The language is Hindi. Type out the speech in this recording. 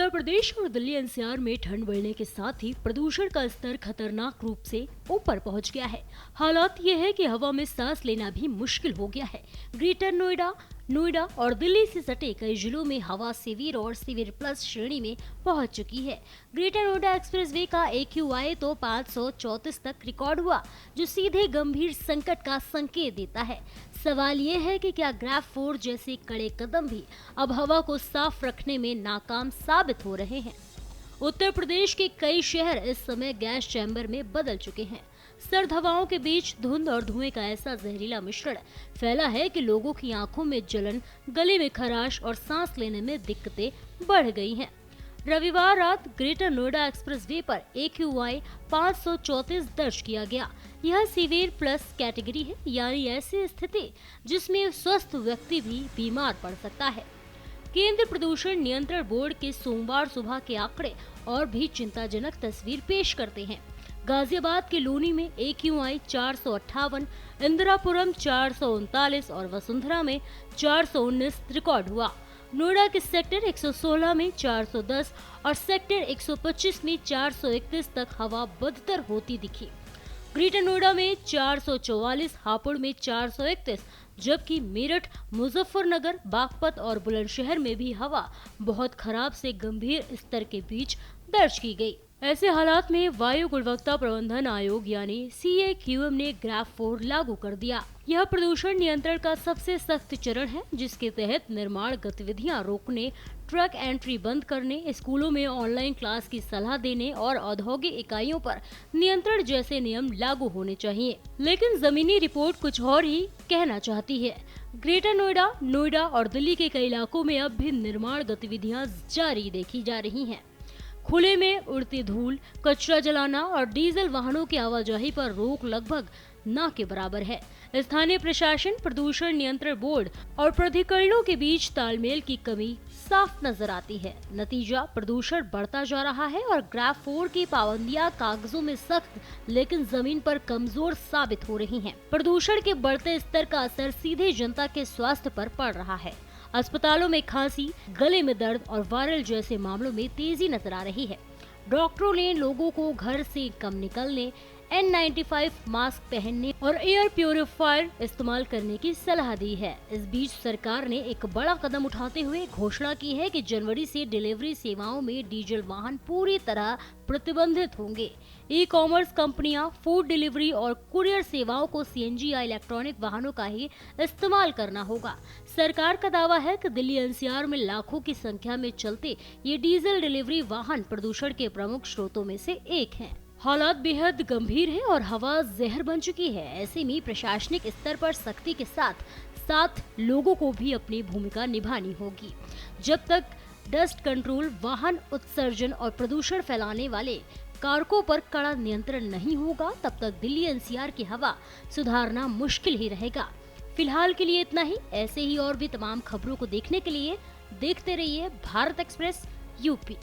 उत्तर प्रदेश और दिल्ली एनसीआर में ठंड बढ़ने के साथ ही प्रदूषण का स्तर खतरनाक रूप से ऊपर पहुंच गया है। हालात ये है कि हवा में सांस लेना भी मुश्किल हो गया है। ग्रेटर नोएडा और दिल्ली से सटे कई जिलों में हवा सीवियर और सीवियर प्लस श्रेणी में पहुंच चुकी है। ग्रेटर नोएडा एक्सप्रेसवे का AQI तो 534 तक रिकॉर्ड हुआ, जो सीधे गंभीर संकट का संकेत देता है। सवाल ये है कि क्या ग्रैफ-4 जैसे कड़े कदम भी अब हवा को साफ रखने में नाकाम साबित हो रहे हैं। उत्तर प्रदेश के कई शहर इस समय गैस चैम्बर में बदल चुके हैं। सर्द हवाओं के बीच धुंध और धुएं का ऐसा जहरीला मिश्रण फैला है कि लोगों की आंखों में जलन, गले में खराश और सांस लेने में दिक्कतें बढ़ गई हैं। रविवार रात ग्रेटर नोएडा एक्सप्रेसवे पर AQI 534 दर्ज किया गया। यह सीवियर प्लस कैटेगरी है, यानी ऐसी स्थिति जिसमें स्वस्थ व्यक्ति भी बीमार पड़ सकता है। केंद्रीय प्रदूषण नियंत्रण बोर्ड के सोमवार सुबह के आंकड़े और भी चिंताजनक तस्वीर पेश करते हैं। गाजियाबाद के लोनी में AQI 458, इंदिरापुरम 439 और वसुंधरा में 419 रिकॉर्ड हुआ। नोएडा के सेक्टर 116 में 410 और सेक्टर 125 में 431 तक हवा बदतर होती दिखी। ग्रेटर नोएडा में 444, हापुड़ में 431, जबकि मेरठ, मुजफ्फरनगर, बागपत और बुलंदशहर में भी हवा बहुत खराब से गंभीर स्तर के बीच दर्ज की गई। ऐसे हालात में वायु गुणवत्ता प्रबंधन आयोग यानी CAQM ने ग्रैफ-4 लागू कर दिया। यह प्रदूषण नियंत्रण का सबसे सख्त चरण है, जिसके तहत निर्माण गतिविधियां रोकने, ट्रक एंट्री बंद करने, स्कूलों में ऑनलाइन क्लास की सलाह देने और औद्योगिक इकाइयों पर नियंत्रण जैसे नियम लागू होने चाहिए। लेकिन जमीनी रिपोर्ट कुछ और ही कहना चाहती है। ग्रेटर नोएडा और दिल्ली के कई इलाकों में अब भी निर्माण गतिविधियां जारी देखी जा रही हैं। खुले में उड़ती धूल, कचरा जलाना और डीजल वाहनों की आवाजाही पर रोक लगभग न के बराबर है। स्थानीय प्रशासन, प्रदूषण नियंत्रण बोर्ड और प्राधिकरणों के बीच तालमेल की कमी साफ नजर आती है। नतीजा, प्रदूषण बढ़ता जा रहा है और ग्रैफ-4 की पाबंदियां कागजों में सख्त लेकिन जमीन पर कमजोर साबित हो रही हैं। प्रदूषण के बढ़ते स्तर का असर सीधे जनता के स्वास्थ्य पर पड़ रहा है। अस्पतालों में खांसी, गले में दर्द और वायरल जैसे मामलों में तेजी नजर आ रही है। डॉक्टरों ने लोगों को घर से कम निकलने, N95 मास्क पहनने और एयर प्यूरिफायर इस्तेमाल करने की सलाह दी है। इस बीच सरकार ने एक बड़ा कदम उठाते हुए घोषणा की है कि जनवरी से डिलीवरी सेवाओं में डीजल वाहन पूरी तरह प्रतिबंधित होंगे। ई-कॉमर्स कंपनियां, फूड डिलीवरी और कुरियर सेवाओं को CNG या इलेक्ट्रॉनिक वाहनों का ही इस्तेमाल करना होगा। सरकार का दावा है कि दिल्ली NCR में लाखों की संख्या में चलते ये डीजल डिलीवरी वाहन प्रदूषण के प्रमुख स्रोतों में से एक हैं। हालात बेहद गंभीर है और हवा जहर बन चुकी है। ऐसे में प्रशासनिक स्तर पर सख्ती के साथ साथ लोगों को भी अपनी भूमिका निभानी होगी। जब तक डस्ट कंट्रोल, वाहन उत्सर्जन और प्रदूषण फैलाने वाले कारकों पर कड़ा नियंत्रण नहीं होगा, तब तक दिल्ली NCR की हवा सुधारना मुश्किल ही रहेगा। फिलहाल के लिए इतना ही। ऐसे ही और भी तमाम खबरों को देखने के लिए देखते रहिए भारत एक्सप्रेस UP।